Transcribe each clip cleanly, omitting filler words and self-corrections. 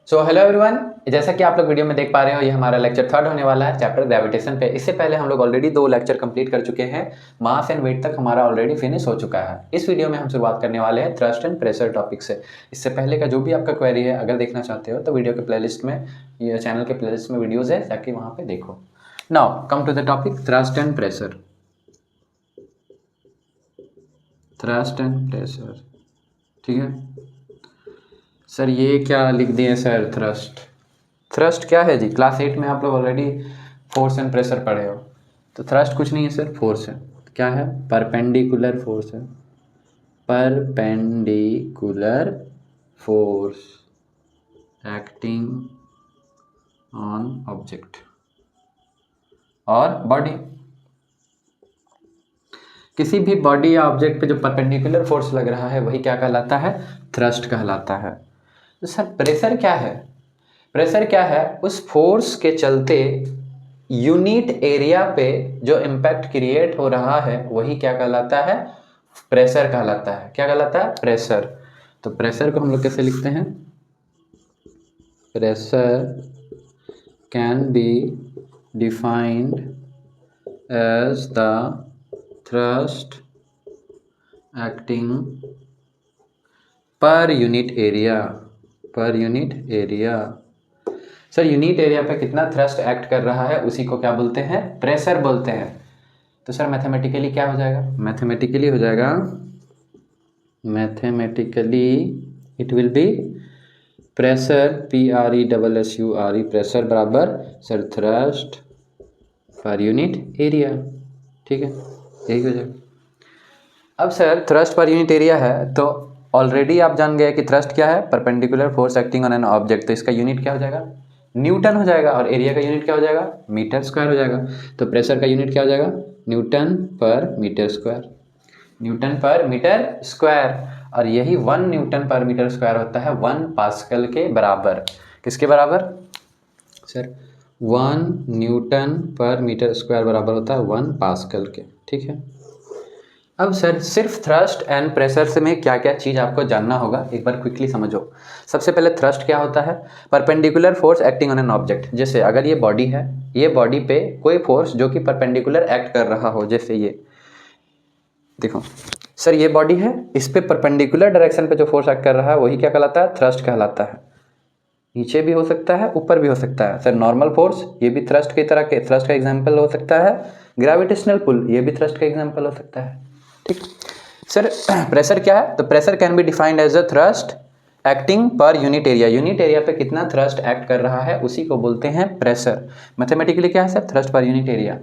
So hello everyone, जैसा कि आप लोग वीडियो में देख पा रहे हो, ये हमारा लेक्चर थर्ड होने वाला है चैप्टर ग्रेविटेशन पे। इससे पहले हम लोग ऑलरेडी 2 लेक्चर कंप्लीट कर चुके हैं। मास एंड वेट तक हमारा ऑलरेडी फिनिश हो चुका है। इस वीडियो में हम शुरुआत करने वाले हैं थ्रस्ट एंड प्रेशर टॉपिक से। इससे पहले का जो भी आपका क्वेरी है, अगर देखना चाहते हो तो वीडियो के प्लेलिस्ट में, ये चैनल के प्लेलिस्ट में वीडियोज़ है, जाके वहाँ पर देखो। Now come to the topic thrust and pressure. Thrust and pressure, ठीक है सर। ये क्या लिख दिए सर? थ्रस्ट क्या है जी? क्लास 8 में आप लोग ऑलरेडी फोर्स एंड प्रेशर पढ़े हो। तो थ्रस्ट कुछ नहीं है सर, फोर्स है। क्या है? परपेंडिकुलर फोर्स है। Perpendicular force acting on object और बॉडी। किसी भी बॉडी या ऑब्जेक्ट पे जो परपेंडिकुलर फोर्स लग रहा है वही क्या कहलाता है? थ्रस्ट कहलाता है। तो सर प्रेशर क्या है? प्रेशर क्या है? उस फोर्स के चलते यूनिट एरिया पे जो इम्पैक्ट क्रिएट हो रहा है वही क्या कहलाता है? प्रेशर कहलाता है। क्या कहलाता है? प्रेशर। तो प्रेशर को हम लोग कैसे लिखते हैं? Pressure can be defined as the thrust acting per unit area. Per unit area. Sir unit area पे कितना थ्रस्ट एक्ट कर रहा है उसी को क्या बोलते हैं? प्रेशर बोलते हैं। तो सर मैथमेटिकली क्या हो जाएगा? मैथमेटिकली हो जाएगा, mathematically it will be pressure, PRESSURE, pressure बराबर sir thrust per unit area. ठीक है, यही हो जाएगा। अब sir thrust per unit area है तो ऑलरेडी आप जान गए कि थ्रस्ट क्या है? Perpendicular force acting on an object. तो इसका यूनिट क्या हो जाएगा? न्यूटन हो जाएगा। और एरिया का यूनिट क्या हो जाएगा? मीटर स्क्वायर हो जाएगा। तो प्रेशर का यूनिट क्या हो जाएगा? न्यूटन पर मीटर स्क्वायर। न्यूटन पर मीटर स्क्वायर। और यही 1 न्यूटन पर मीटर स्क्वायर होता है 1 पास्कल के बराबर। किसके बराबर सर? 1 न्यूटन पर मीटर स्क्वायर बराबर होता है 1 पास्कल के। ठीक है। अब सर सिर्फ थ्रस्ट एंड प्रेशर से में क्या क्या चीज़ आपको जानना होगा, एक बार क्विकली समझो। सबसे पहले थ्रस्ट क्या होता है? Perpendicular force acting on an object. जैसे अगर ये बॉडी है, ये बॉडी पे कोई फोर्स जो कि परपेंडिकुलर एक्ट कर रहा हो, जैसे ये देखो सर, ये बॉडी है, इस पे परपेंडिकुलर डायरेक्शन पे जो फोर्स एक्ट कर रहा है वही क्या कहलाता है? थ्रस्ट कहलाता है। नीचे भी हो सकता है, ऊपर भी हो सकता है। सर नॉर्मल फोर्स, ये भी थ्रस्ट की तरह के, थ्रस्ट का एग्जाम्पल हो सकता है। ग्रेविटेशनल पुल, ये भी थ्रस्ट का एग्जाम्पल हो सकता है। ठीक सर। प्रेशर क्या है? तो pressure can be defined as a thrust acting per unit area. Unit area पे कितना थ्रस्ट एक्ट कर रहा है उसी को बोलते हैं प्रेशर। मैथमेटिकली क्या है sir? Thrust per unit area.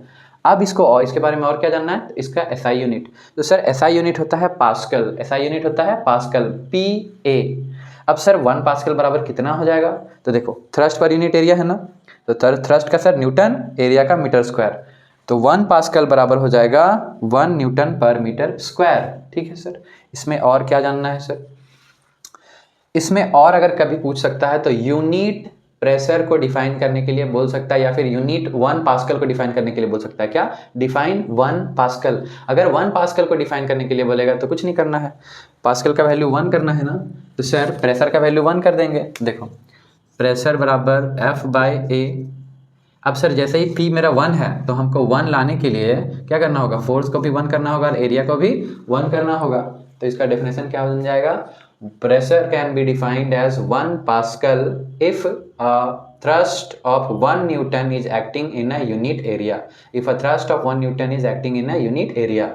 अब इसको और इसके बारे में और क्या जानना है? इसका एसआई यूनिट। तो सर एसआई यूनिट होता है पास्कल। एसआई यूनिट होता है पास्कल, PA। अब सर 1 पास्कल बराबर कितना हो जाएगा? तो देखो थ्रस्ट पर यूनिट एरिया है ना, तो थ्रस्ट का सर न्यूटन, एरिया का मीटर स्क्वायर। तो 1 पास्कल बराबर हो जाएगा 1 न्यूटन पर मीटर स्क्वायर। ठीक है सर। इसमें और क्या जानना है सर? इसमें और अगर कभी पूछ सकता है तो यूनिट प्रेशर को डिफाइन करने के लिए बोल सकता है, या फिर यूनिट 1 पास्कल को डिफाइन करने के लिए बोल सकता है। क्या? Define 1 pascal. अगर 1 पास्कल को डिफाइन करने के लिए बोलेगा तो कुछ नहीं करना है, पास्कल का वैल्यू 1 करना है ना। तो सर प्रेशर का वैल्यू 1 कर देंगे। देखो प्रेशर बराबर F/A। अब सर जैसे ही P मेरा 1 है तो हमको 1 लाने के लिए क्या करना होगा? फोर्स को भी 1 करना होगा और एरिया को भी 1 करना होगा। तो इसका डेफिनेशन क्या बन जाएगा? Pressure can be defined as 1 pascal if thrust of 1 Newton is acting in a unit area. If a thrust of 1 Newton is acting in a unit area.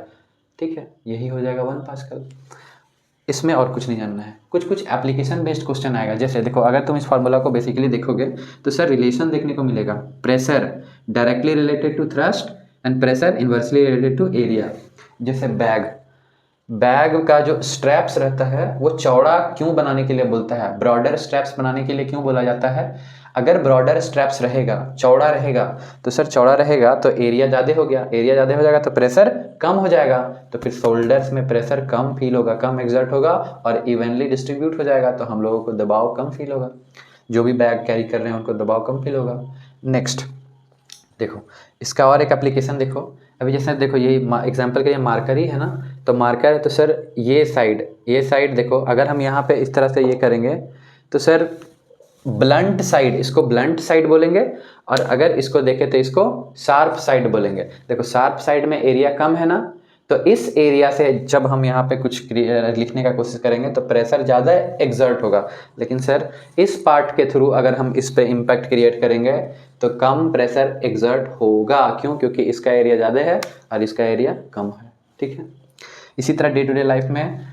ठीक है, यही हो जाएगा 1 पास्कल। इसमें और कुछ नहीं जानना है। कुछ एप्लीकेशन बेस्ड क्वेश्चन आएगा। जैसे देखो अगर तुम इस फार्मूला को बेसिकली देखोगे तो सर रिलेशन देखने को मिलेगा, pressure directly related to thrust and pressure inversely related to area. जैसे बैग का जो स्ट्रैप्स रहता है वो चौड़ा क्यों बनाने के लिए बोलता है? ब्रॉडर स्ट्रैप्स बनाने के लिए क्यों बोला जाता है? अगर ब्रॉडर स्ट्रैप्स रहेगा, चौड़ा रहेगा, तो सर चौड़ा रहेगा तो एरिया ज़्यादा हो गया, एरिया ज़्यादा हो जाएगा तो प्रेशर कम हो जाएगा, तो फिर शोल्डर्स में प्रेशर कम फील होगा, कम एग्जर्ट होगा और इवनली डिस्ट्रीब्यूट हो जाएगा, तो हम लोगों को दबाव कम फील होगा। जो भी बैग कैरी कर रहे हैं उनको दबाव कम फील होगा। नेक्स्ट देखो इसका और एक एप्लीकेशन देखो। अभी जैसे देखो ये एग्जांपल के लिए मार्कर ही है ना, तो मार्कर है तो सर ये साइड देखो, अगर हम यहाँ पे इस तरह से ये करेंगे तो सर ब्लंट साइड, इसको ब्लंट साइड बोलेंगे, और अगर इसको देखें तो इसको शार्प साइड बोलेंगे। देखो शार्प साइड में एरिया कम है ना, तो इस एरिया से जब हम यहाँ पे कुछ लिखने का कोशिश करेंगे तो प्रेशर ज़्यादा एक्सर्ट होगा। लेकिन सर इस पार्ट के थ्रू अगर हम इस पे इम्पैक्ट क्रिएट करेंगे तो कम प्रेशर एक्सर्ट होगा। क्यों? क्योंकि इसका एरिया ज़्यादा है और इसका एरिया कम है। ठीक है। इसी तरह डे टू डे लाइफ में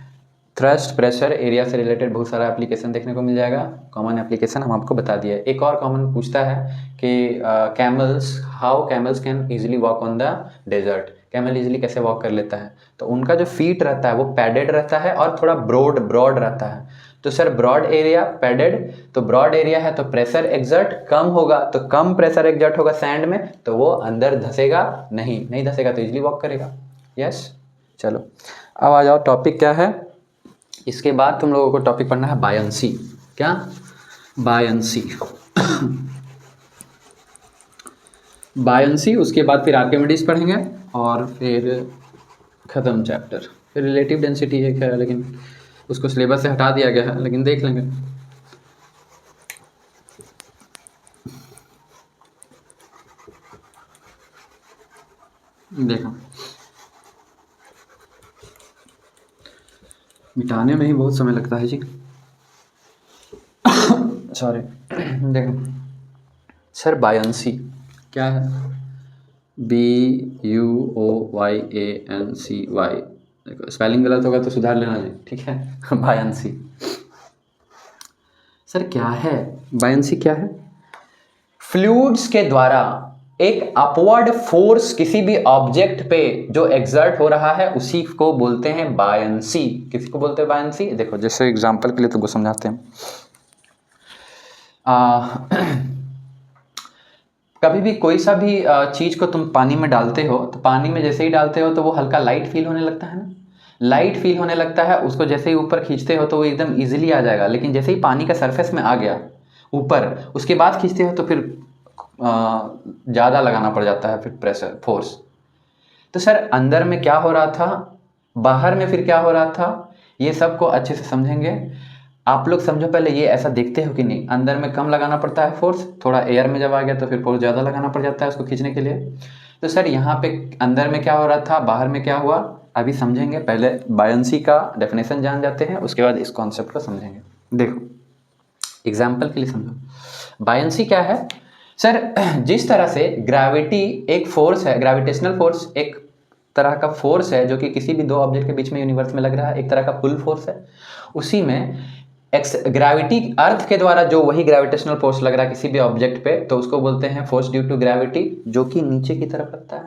थ्रस्ट, प्रेशर, एरिया से रिलेटेड बहुत सारा एप्लीकेशन देखने को मिल जाएगा। कॉमन एप्लीकेशन हम आपको बता दिए। एक और कॉमन पूछता है कि camels, how camels can easily walk on the desert. Camel easily कैसे वॉक कर लेता है? तो उनका जो फीट रहता है वो पैडेड रहता है और थोड़ा ब्रॉड रहता है। तो सर ब्रॉड एरिया, पैडेड, तो ब्रॉड एरिया है तो प्रेशर एक्सर्ट कम होगा, तो कम प्रेशर एक्सर्ट होगा सैंड में, तो वो अंदर धसेगा नहीं धसेगा तो इजीली वॉक करेगा। यस, चलो अब आ जाओ, टॉपिक क्या है इसके बाद तुम लोगों को टॉपिक पढ़ना है बायंसी। क्या? बायंसी। बायंसी, उसके बाद फिर आर्किमिडीज पढ़ेंगे और फिर ख़त्म चैप्टर। फिर रिलेटिव डेंसिटी एक है, लेकिन उसको सिलेबस से हटा दिया गया है, लेकिन देख लेंगे। देखो मिटाने में ही बहुत समय लगता है जी। सॉरी। देखो सर बायंसी क्या है? BUOYANCY। देखो स्पेलिंग गलत होगा तो सुधार लेना जी, ठीक है। बायंसी सर क्या है? बायंसी क्या है? फ्लूइड्स के द्वारा एक अपवर्ड फोर्स किसी भी ऑब्जेक्ट पे जो एक्सर्ट हो रहा है उसी को बोलते हैं बायंसी। किसी को बोलते हैं बायंसी? देखो जैसे एग्जांपल के लिए तुमको समझाते हैं। कभी भी कोई सा भी चीज़ को तुम पानी में डालते हो तो पानी में जैसे ही डालते हो तो वो हल्का लाइट फील होने लगता है ना, लाइट फील होने लगता है। उसको जैसे ही ऊपर खींचते हो तो वो एकदम इजीली आ जाएगा, लेकिन जैसे ही पानी का सरफेस में आ गया ऊपर, उसके बाद खींचते हो तो फिर ज़्यादा लगाना पड़ जाता है, फिर प्रेशर, फोर्स। तो सर अंदर में क्या हो रहा था, बाहर में फिर क्या हो रहा था, ये सब को अच्छे से समझेंगे। आप लोग समझो पहले, ये ऐसा देखते हो कि नहीं, अंदर में कम लगाना पड़ता है फोर्स, थोड़ा एयर में जब आ गया तो फिर फोर्स ज़्यादा लगाना पड़ जाता है उसको खींचने के लिए। तो सर यहाँ पे अंदर में क्या हो रहा था, बाहर में क्या हुआ, अभी समझेंगे। पहले बायंसी का डेफिनेशन जान जाते हैं, उसके बाद इस कॉन्सेप्ट को समझेंगे। देखो एग्जाम्पल के लिए समझो, बायंसी क्या है सर? जिस तरह से ग्रेविटी एक फोर्स है, ग्रेविटेशनल फोर्स एक तरह का फोर्स है जो कि किसी भी दो ऑब्जेक्ट के बीच में यूनिवर्स में लग रहा है, एक तरह का पुल फोर्स है। उसी में ग्रेविटी, अर्थ के द्वारा जो वही ग्रेविटेशनल फोर्स लग रहा है किसी भी ऑब्जेक्ट पे, तो उसको बोलते हैं फोर्स ड्यू टू ग्रेविटी, जो कि नीचे की तरफ लगता है,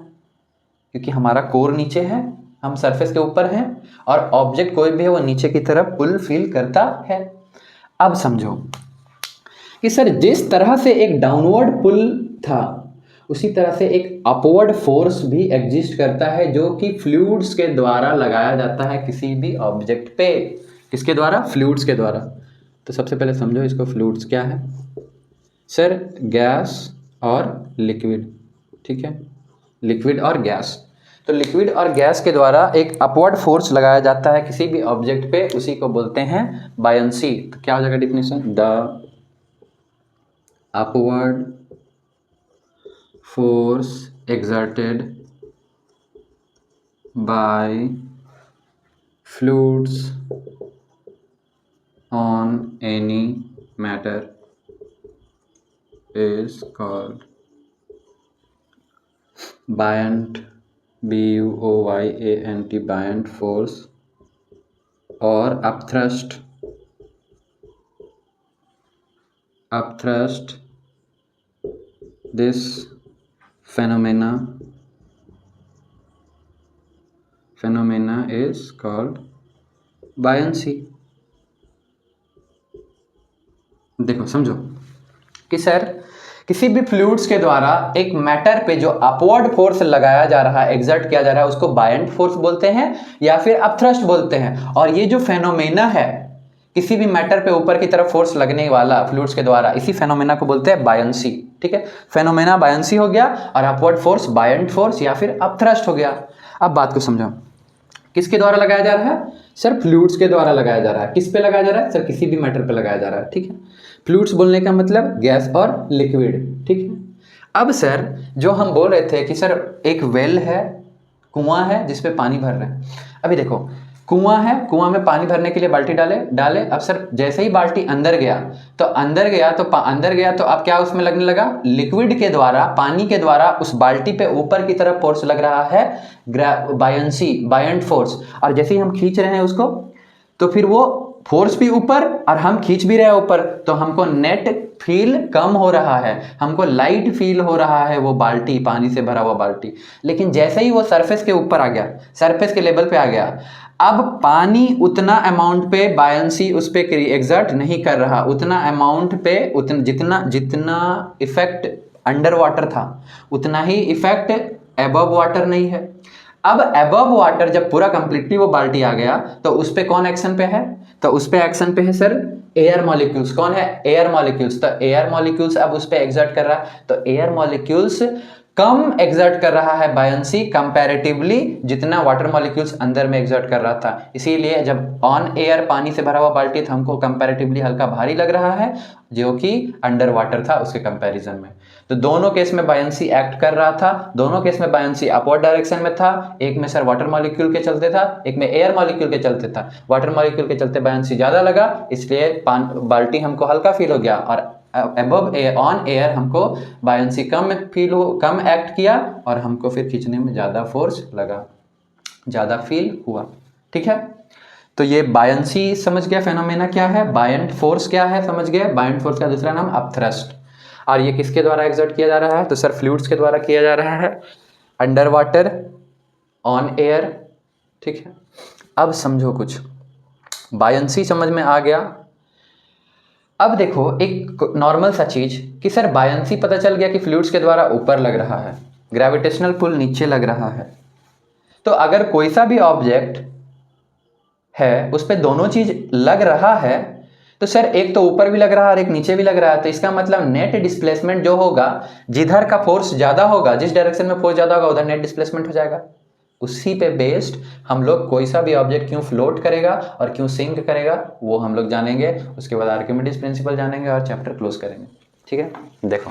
क्योंकि हमारा कोर नीचे है, हम सरफेस के ऊपर हैं, और ऑब्जेक्ट कोई भी है वो नीचे की तरफ पुल फील करता है। अब समझो कि सर जिस तरह से एक डाउनवर्ड पुल था, उसी तरह से एक अपवर्ड फोर्स भी एग्जिस्ट करता है, जो कि फ्लूइड्स के द्वारा लगाया जाता है किसी भी ऑब्जेक्ट पे। किसके द्वारा? फ्लूइड्स के द्वारा। तो सबसे पहले समझो इसको, फ्लूइड्स क्या है सर? गैस और लिक्विड, ठीक है, लिक्विड और गैस। तो लिक्विड और गैस के द्वारा एक अपवर्ड फोर्स लगाया जाता है किसी भी ऑब्जेक्ट पे, उसी को बोलते हैं बायंसी। तो क्या हो जाएगा definition? The upward force exerted by fluids on any matter is called buoyant, BUOYANT, buoyant force, और upthrust this phenomena is called buoyancy। देखो समझो कि सर किसी भी फ्लूइड्स के द्वारा एक मैटर पे जो अपवर्ड फोर्स लगाया जा रहा है, एग्जर्ट किया जा रहा है, उसको बायंट फोर्स बोलते हैं या फिर अपथ्रस्ट बोलते हैं। और ये जो फेनोमेना है, किसी भी मैटर पे ऊपर की तरफ फोर्स लगने वाला फ्लूइड्स के द्वारा, इसी फेनोमेना को बोलते हैं बायंसी। ठीक है, फेनोमेना बायंसी हो गया, और अपवर्ड फोर्स बायंट फोर्स या फिर अपथ्रस्ट हो गया। अब बात को समझो, किसके द्वारा लगाया जा रहा है सर? फ्लूइड्स के द्वारा लगाया जा रहा है। किस पे लगाया जा रहा है सर? किसी भी मैटर पे लगाया जा रहा है। ठीक है, फ्लूइड्स बोलने का मतलब गैस और लिक्विड, ठीक है। अब सर जो हम बोल रहे थे कि सर एक वेल है, कुआं है जिस पे पानी भर रहे हैं। अभी देखो कुआं है, कुआं में पानी भरने के लिए बाल्टी डाले। अब सर जैसे ही बाल्टी अंदर गया तो अब क्या उसमें लगने लगा, लिक्विड के द्वारा, पानी के द्वारा उस बाल्टी पे ऊपर की तरफ फोर्स लग रहा है, बायंट फोर्स। और जैसे ही हम खींच रहे हैं उसको तो फिर वो फोर्स भी ऊपर और हम खींच भी रहे हैं ऊपर, तो हमको नेट फील कम हो रहा है, हमको लाइट फील हो रहा है वो बाल्टी, पानी से भरा हुआ बाल्टी। लेकिन जैसे ही वो सरफेस के ऊपर आ गया, सरफेस के लेवल पे आ गया, अब पानी उतना अमाउंट पे बायंसी उस पे एग्जर्ट नहीं कर रहा, उतना अमाउंट पे जितना इफेक्ट अंडर वाटर था उतना ही इफेक्ट एबव वाटर नहीं है। अब एबव वाटर जब पूरा कंप्लीटली वो बाल्टी आ गया तो उस पे कौन एक्शन पे है, तो उस पे एक्शन पे है सर एयर मॉलिक्यूल्स। कौन है, एयर मॉलिक्यूल्स। तो एयर मॉलिक्यूल्स अब उस पे एग्जर्ट कर रहा है, तो एयर मॉलिक्यूल्स कम एग्जर्ट कर रहा है बायंसी कंपैरेटिवली जितना वाटर मॉलिक्यूल्स अंदर में एग्जर्ट कर रहा था। इसीलिए जब ऑन एयर पानी से भरा हुआ बाल्टी था हमको कंपैरेटिवली हल्का भारी लग रहा है, जो कि अंडर वाटर था उसके कंपैरिजन में। तो दोनों केस में बायंसी एक्ट कर रहा था, दोनों केस में बायंसी अपवर्ड डायरेक्शन में था। एक में सर वाटर मॉलिक्यूल के चलते था, एक में एयर मॉलिक्यूल के चलते था। वाटर मॉलिक्यूल के चलते बायंसी ज्यादा लगा, इसलिए बाल्टी हमको हल्का फील हो गया, और अबव ऑन एयर हमको बायंसी कम एक्ट किया और हमको फिर खींचने में ज़्यादा फोर्स लगा, ज़्यादा फील हुआ, ठीक है। तो ये बायंसी समझ गया, फेनोमेना क्या है, बायंट फोर्स क्या है समझ गए। बायंट फोर्स का दूसरा नाम अपथ्रस्ट। और ये किसके द्वारा एग्जर्ट किया जा रहा है, तो सर फ्लूइड्स के द्वारा किया जा रहा है, अंडर वाटर, ऑन एयर, ठीक है। अब समझो कुछ, बायंसी समझ में आ गया। अब देखो एक नॉर्मल सा चीज कि सर बायंसी पता चल गया कि फ्लूइड्स के द्वारा ऊपर लग रहा है, ग्रेविटेशनल पुल नीचे लग रहा है। तो अगर कोई सा भी ऑब्जेक्ट है उस पर दोनों चीज लग रहा है, तो सर एक तो ऊपर भी लग रहा है और एक नीचे भी लग रहा है, तो इसका मतलब नेट डिस्प्लेसमेंट जो होगा, जिधर का फोर्स ज्यादा होगा, जिस डायरेक्शन में फोर्स ज्यादा होगा उधर नेट डिस्प्लेसमेंट हो जाएगा। उसी पे बेस्ड हम लोग कोई सा भी ऑब्जेक्ट क्यों फ्लोट करेगा और क्यों सिंक करेगा वो हम लोग जानेंगे। उसके बाद आर्किमिडीज प्रिंसिपल जानेंगे और चैप्टर क्लोज करेंगे, ठीक है। देखो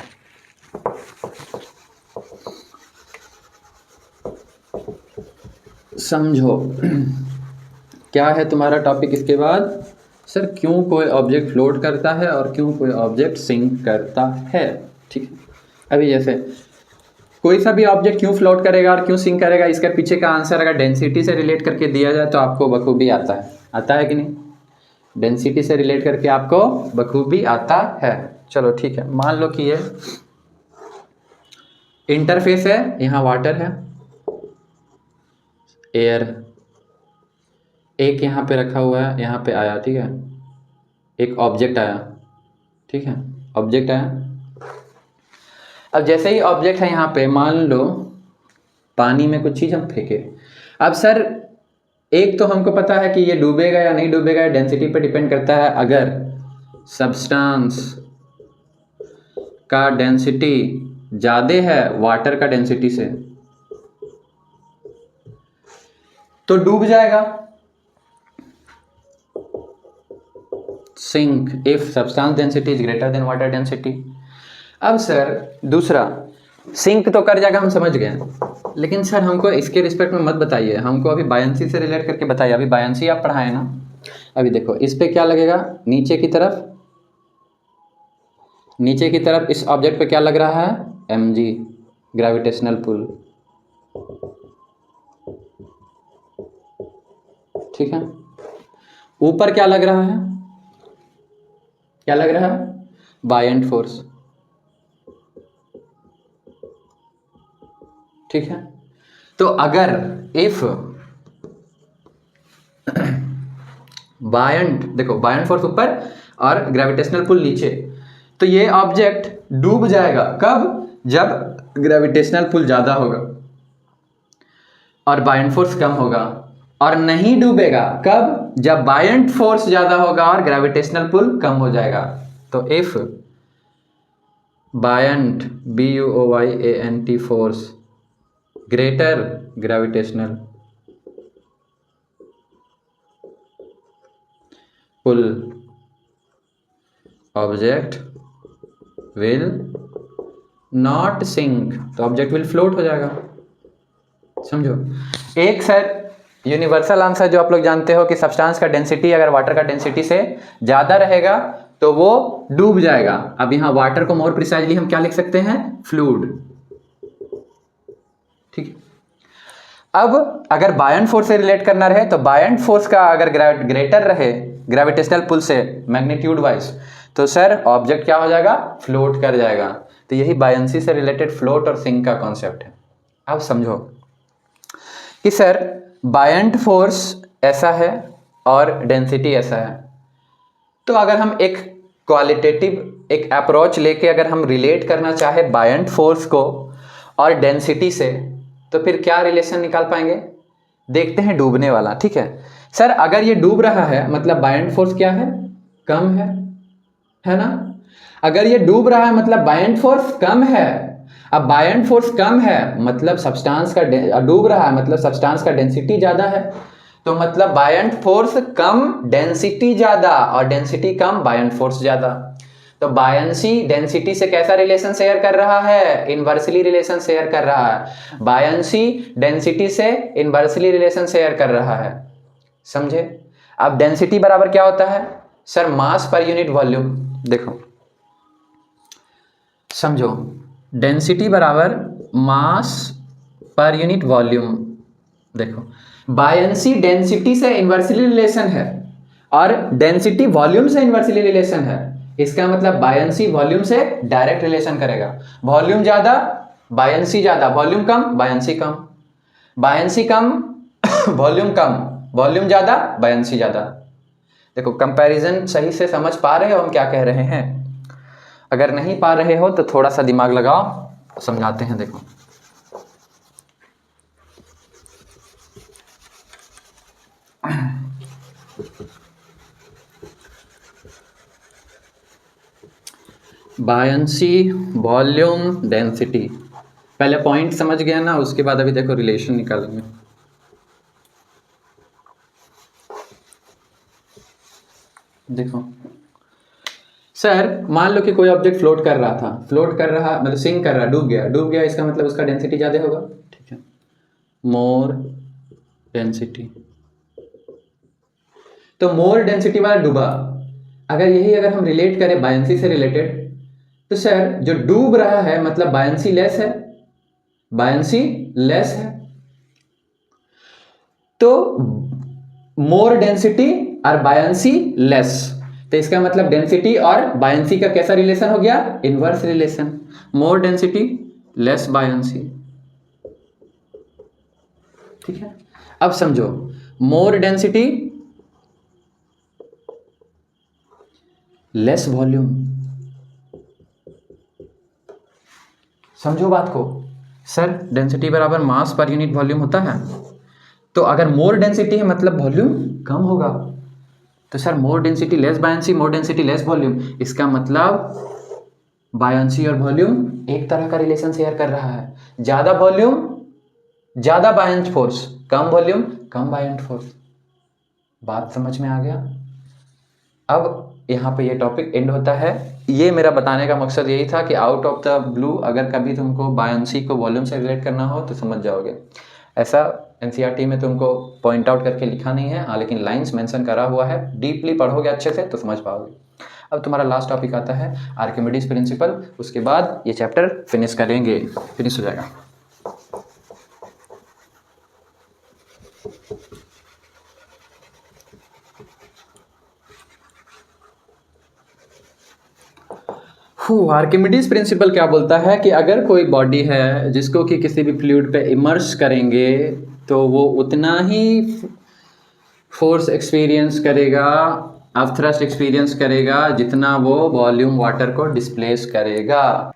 समझो क्या है तुम्हारा टॉपिक इसके बाद, सर क्यों कोई ऑब्जेक्ट फ्लोट करता है और क्यों कोई ऑब्जेक्ट सिंक करता है, ठीक है। अभी जैसे कोई सा भी ऑब्जेक्ट क्यों फ्लोट करेगा और क्यों सिंक करेगा, इसके पीछे का आंसर अगर डेंसिटी से रिलेट करके दिया जाए तो आपको बखूबी आता है कि नहीं, डेंसिटी से रिलेट करके आपको बखूबी आता है। चलो ठीक है, मान लो कि ये इंटरफेस है, यहाँ वाटर है, एयर एक यहाँ पे रखा हुआ है, यहाँ पे आया, ठीक है, एक ऑब्जेक्ट आया, ठीक है, ऑब्जेक्ट आया। अब जैसे ही ऑब्जेक्ट है यहाँ पे, मान लो पानी में कुछ चीज हम फेंके। अब सर एक तो हमको पता है कि ये डूबेगा या नहीं डूबेगा, डेंसिटी पे डिपेंड करता है। अगर सब्सटेंस का डेंसिटी ज़्यादा है वाटर का डेंसिटी से तो डूब जाएगा, sink if substance density is greater than water density. अब सर दूसरा, सिंक तो कर जाएगा हम समझ गए, लेकिन सर हमको इसके रिस्पेक्ट में मत बताइए, हमको अभी बायंसी से रिलेट करके बताइए। अभी बायंसी आप पढ़ाए ना, अभी देखो इस पे क्या लगेगा, नीचे की तरफ इस ऑब्जेक्ट पे क्या लग रहा है, mg ग्रेविटेशनल पुल, ठीक है। ऊपर क्या लग रहा है, बायंट फोर्स, ठीक है। तो अगर इफ देखो बायंट फोर्स ऊपर और ग्रेविटेशनल पुल नीचे, तो ये ऑब्जेक्ट डूब जाएगा कब, जब ग्रेविटेशनल पुल ज्यादा होगा और बायंट फोर्स कम होगा। और नहीं डूबेगा कब, जब बायंट फोर्स ज्यादा होगा और ग्रेविटेशनल पुल कम हो जाएगा। तो if buoyant BUOYANT force greater gravitational pull object will not sink, तो ऑब्जेक्ट विल फ्लोट हो जाएगा। समझो, एक सर यूनिवर्सल आंसर जो आप लोग जानते हो कि सब्सटेंस का डेंसिटी अगर वाटर का डेंसिटी से ज़्यादा रहेगा तो वो डूब जाएगा। अब यहाँ वाटर को मोर प्रिसाइजली हम क्या लिख सकते हैं, फ्लूइड। ठीक है, अब अगर बायन फोर्स से रिलेट करना रहे तो बायन फोर्स का अगर ग्रेटर रहे ग्रेविटेशनल पुल से मैग्नीट्यूड वाइज, तो सर ऑब्जेक्ट क्या हो जाएगा, फ्लोट कर जाएगा। तो यही बायंसी से रिलेटेड फ्लोट और सिंक का कॉन्सेप्ट है। अब समझो कि सर बायंट फोर्स ऐसा है और डेंसिटी ऐसा है, तो अगर हम एक क्वालिटेटिव एक अप्रोच लेके अगर हम रिलेट करना चाहे बायंट फोर्स को और डेंसिटी से, तो फिर क्या रिलेशन निकाल पाएंगे, देखते हैं डूबने वाला। ठीक है सर, अगर ये डूब रहा है मतलब बायंट फोर्स क्या है, कम है ना। अगर ये डूब रहा है मतलब बायंट फोर्स कम है। अब बायंट फोर्स कम है मतलब सब्सटेंस का डूब रहा है मतलब सब्सटेंस का डेंसिटी ज्यादा है, तो मतलब बायंट फोर्स कम डेंसिटी ज्यादा और डेंसिटी कम बायंट फोर्स ज्यादा। तो बायंसी डेंसिटी से कैसा रिलेशन शेयर कर रहा है, इनवर्सली रिलेशन शेयर कर रहा है। बायंसी डेंसिटी से इनवर्सली रिलेशन शेयर कर रहा है, समझे। अब डेंसिटी बराबर क्या होता है सर, मास पर यूनिट वॉल्यूम। देखो समझो, डेंसिटी बराबर मास पर यूनिट वॉल्यूम। देखो बायंसी डेंसिटी से इनवर्सली रिलेशन है और डेंसिटी वॉल्यूम से इनवर्सली रिलेशन है। इसका मतलब बायंसी वॉल्यूम से डायरेक्ट रिलेशन करेगा। वॉल्यूम ज्यादा बायंसी ज्यादा, वॉल्यूम कम बायंसी कम, बायंसी कम वॉल्यूम कम, वॉल्यूम ज्यादा बायंसी ज्यादा। देखो कंपैरिजन सही से समझ पा रहे हो हम क्या कह रहे हैं, अगर नहीं पा रहे हो तो थोड़ा सा दिमाग लगाओ, समझाते हैं। देखो बायंसी वॉल्यूम डेंसिटी, पहले पॉइंट समझ गया ना, उसके बाद अभी देखो रिलेशन निकालेंगे। देखो सर मान लो कि कोई ऑब्जेक्ट फ्लोट कर रहा था, फ्लोट कर रहा मतलब सिंक कर रहा, डूब गया, इसका मतलब उसका डेंसिटी ज़्यादा होगा। ठीक है, मोर डेंसिटी, तो मोर डेंसिटी वाला डूबा। अगर हम रिलेट करें बायंसी से रिलेटेड, तो सर जो डूब रहा है मतलब बायंसी लेस है, बायंसी लेस है, तो मोर डेंसिटी और बायंसी लेस, तो इसका मतलब डेंसिटी और बायंसी का कैसा रिलेशन हो गया, इनवर्स रिलेशन। मोर डेंसिटी लेस बायंसी। ठीक है, अब समझो मोर डेंसिटी लेस वॉल्यूम। समझो बात को सर, डेंसिटी बराबर मास पर यूनिट वॉल्यूम होता है, तो अगर मोर डेंसिटी है मतलब वॉल्यूम कम होगा। तो सर मोर डेंसिटी लेस बायंसी, मोर डेंसिटी लेस वॉल्यूम, इसका मतलब बायंसी और वॉल्यूम एक तरह का रिलेशन शेयर कर रहा है। ज्यादा वॉल्यूम ज्यादा बायंट फोर्स, कम वॉल्यूम कम बायंट फोर्स। बात समझ में आ गया। अब यहाँ पे ये टॉपिक एंड होता है। ये मेरा बताने का मकसद यही था कि आउट ऑफ द ब्लू अगर कभी तुमको बायंसी को वॉल्यूम से रिलेट करना हो तो समझ जाओगे। ऐसा एनसीईआरटी में तुमको पॉइंट आउट करके लिखा नहीं है, हाँ, लेकिन लाइंस मेंशन करा हुआ है। डीपली पढ़ोगे अच्छे से तो समझ पाओगे। अब तुम्हारा लास्ट टॉपिक आता है आर्किमिडीज प्रिंसिपल, उसके बाद ये चैप्टर फिनिश करेंगे, फिनिश हो जाएगा। आर्किमिडीज प्रिंसिपल क्या बोलता है कि अगर कोई बॉडी है जिसको कि किसी भी फ्लूइड पे इमर्स करेंगे तो वो उतना ही फोर्स एक्सपीरियंस करेगा, अपथ्रस्ट एक्सपीरियंस करेगा जितना वो वॉल्यूम वाटर को डिस्प्लेस करेगा।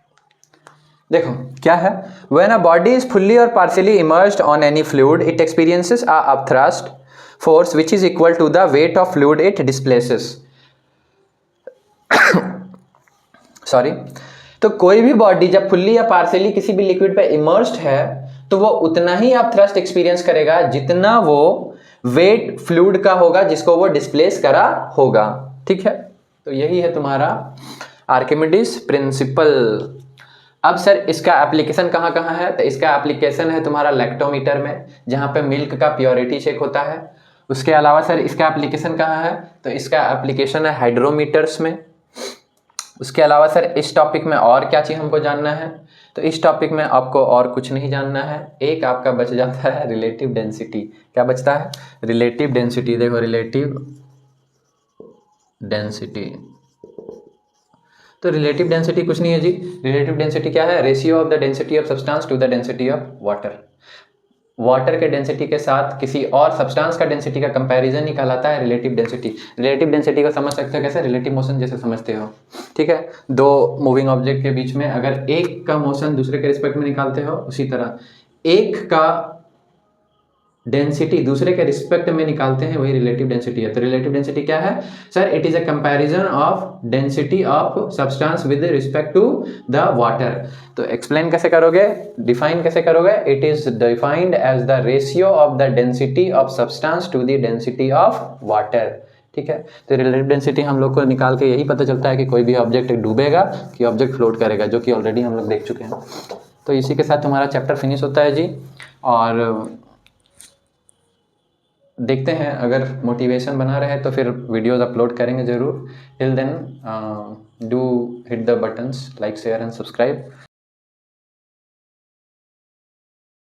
देखो क्या है, when a body is fully और partially immersed on any fluid it experiences a upthrust force which is equal to the weight of fluid it displaces. Sorry, तो कोई भी बॉडी जब फुल्ली या पार्शियली किसी भी लिक्विड पे इमर्स्ड है तो वो उतना ही अपथ्रस्ट एक्सपीरियंस करेगा जितना वो वेट फ्लूइड का होगा जिसको वो डिस्प्लेस करा होगा। ठीक है, तो यही है तुम्हारा आर्किमिडीज प्रिंसिपल। अब सर इसका एप्लीकेशन कहाँ कहाँ है, तो इसका एप्लीकेशन है तुम्हारा लैक्टोमीटर में, जहाँ पे मिल्क का प्योरिटी चेक होता है। उसके अलावा सर इसका एप्लीकेशन कहाँ है, तो इसका एप्लीकेशन है हाइड्रोमीटर्स में। उसके अलावा सर इस टॉपिक में और क्या चीज़ हमको जानना है, तो इस टॉपिक में आपको और कुछ नहीं जानना है, एक आपका बच जाता है रिलेटिव डेंसिटी। क्या बचता है, रिलेटिव डेंसिटी। देखो रिलेटिव डेंसिटी, तो रिलेटिव डेंसिटी कुछ नहीं है जी। रिलेटिव डेंसिटी क्या है, ratio of the density of substance to the density of water. Water के डेंसिटी के साथ किसी और सब्सटेंस का डेंसिटी का कंपैरिजन ही कहलाता है रिलेटिव डेंसिटी। रिलेटिव डेंसिटी को समझ सकते हो कैसे, रिलेटिव मोशन जैसे समझते हो, ठीक है। दो मूविंग ऑब्जेक्ट के बीच में अगर एक का मोशन दूसरे के रिस्पेक्ट में निकालते हो, उसी तरह एक का डेंसिटी दूसरे के रिस्पेक्ट में निकालते हैं, वही रिलेटिव डेंसिटी है। तो रिलेटिव डेंसिटी क्या है sir, it is a comparison of density of substance with respect to the water. तो एक्सप्लेन कैसे करोगे, डिफाइन कैसे करोगे, it is defined as the ratio of the density of substance to the density of water, ठीक है। तो relative density हम लोग को निकाल के यही पता चलता है कि कोई भी ऑब्जेक्ट डूबेगा कि ऑब्जेक्ट फ्लोट करेगा, जो कि ऑलरेडी हम लोग देख चुके हैं। तो इसी के साथ तुम्हारा चैप्टर फिनिश होता है जी। और देखते हैं अगर मोटिवेशन बना रहे तो फिर वीडियोस अपलोड करेंगे ज़रूर। Till then do hit the buttons like share and subscribe.